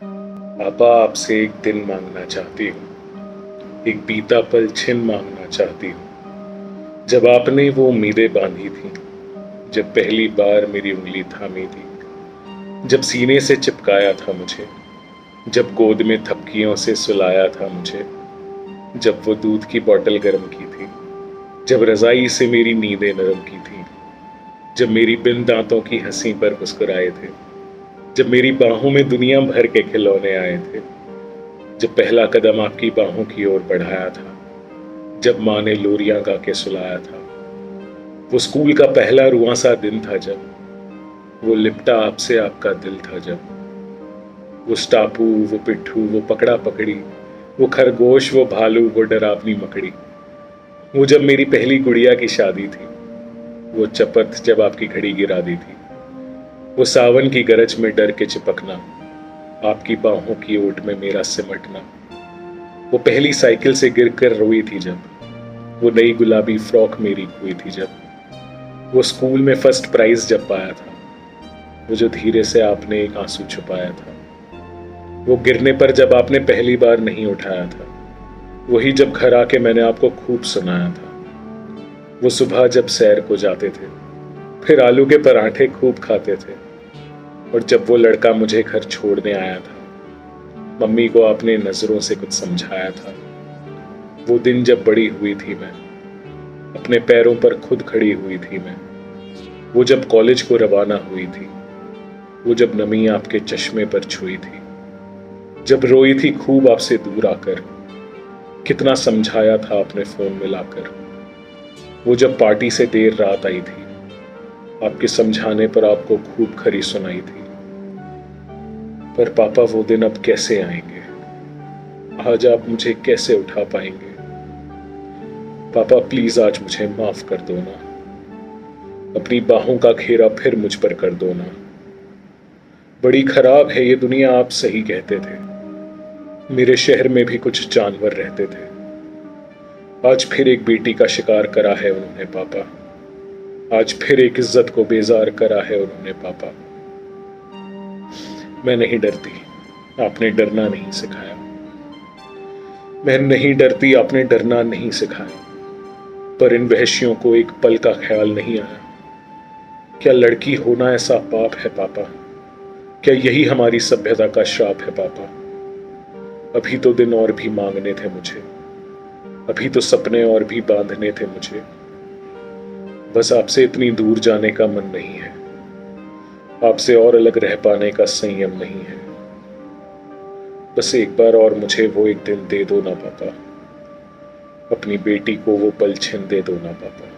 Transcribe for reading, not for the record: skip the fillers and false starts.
पापा आपसे एक दिन मांगना चाहती हूँ, एक बीता पल छिन मांगना चाहती हूँ। जब आपने वो उम्मीदें बांधी थी, जब पहली बार मेरी उंगली थामी थी, जब सीने से चिपकाया था मुझे, जब गोद में थपकियों से सुलाया था मुझे, जब वो दूध की बोतल गर्म की थी, जब रजाई से मेरी नींदें नरम की थी, जब मेरी बिन दांतों की हंसी पर मुस्कुराए थे, जब मेरी बाहों में दुनिया भर के खिलौने आए थे, जब पहला कदम आपकी बाहों की ओर बढ़ाया था, जब माँ ने लोरियां गा के सुलाया था, वो स्कूल का पहला रुआं सा दिन था, जब वो लिपटा आपसे आपका दिल था, जब वो स्टापू, वो पिट्ठू, वो पकड़ा पकड़ी, वो खरगोश, वो भालू, वो डरावनी मकड़ी, वो जब मेरी पहली गुड़िया की शादी थी, वो चपत जब आपकी घड़ी गिरा दी थी, वो सावन की गरज में डर के चिपकना, आपकी बाहों की ओट में मेरा सिमटना, वो पहली साइकिल से गिरकर रोई थी जब, वो नई गुलाबी फ्रॉक मेरी हुई थी जब, वो स्कूल में फर्स्ट प्राइज जब पाया था, वो जो धीरे से आपने एक आंसू छुपाया था, वो गिरने पर जब आपने पहली बार नहीं उठाया था, वही जब घर आके मैंने आपको खूब सुनाया था, वो सुबह जब सैर को जाते थे, फिर आलू के पराठे खूब खाते थे, और जब वो लड़का मुझे घर छोड़ने आया था, मम्मी को आपने नजरों से कुछ समझाया था, वो दिन जब बड़ी हुई थी मैं, अपने पैरों पर खुद खड़ी हुई थी मैं, वो जब कॉलेज को रवाना हुई थी, वो जब नमी आपके चश्मे पर छुई थी, जब रोई थी खूब आपसे दूर आकर, कितना समझाया था आपने फोन मिलाकर, वो जब पार्टी से देर रात आई थी, आपके समझाने पर आपको खूब खरी सुनाई थी। पर पापा वो दिन अब कैसे आएंगे? आज आप मुझे कैसे उठा पाएंगे? पापा प्लीज आज मुझे माफ कर दो ना, अपनी बाहों का घेरा फिर मुझ पर कर दो ना। बड़ी खराब है ये दुनिया, आप सही कहते थे, मेरे शहर में भी कुछ जानवर रहते थे, आज फिर एक बेटी का शिकार करा है उन्होंने पापा, आज फिर एक इज्जत को बेजार करा है उन्होंने पापा। मैं नहीं डरती, आपने डरना नहीं सिखाया, मैं नहीं डरती, आपने डरना नहीं सिखाया, पर इन वहशियों को एक पल का ख्याल नहीं आया, क्या लड़की होना ऐसा पाप है पापा? क्या यही हमारी सभ्यता का श्राप है पापा? अभी तो दिन और भी मांगने थे मुझे, अभी तो सपने और भी बांधने थे मुझे, बस आपसे इतनी दूर जाने का मन नहीं है, आपसे और अलग रह पाने का संयम नहीं है। बस एक बार और मुझे वो एक दिन दे दो ना पापा, अपनी बेटी को वो पल छिन दे दो ना पापा।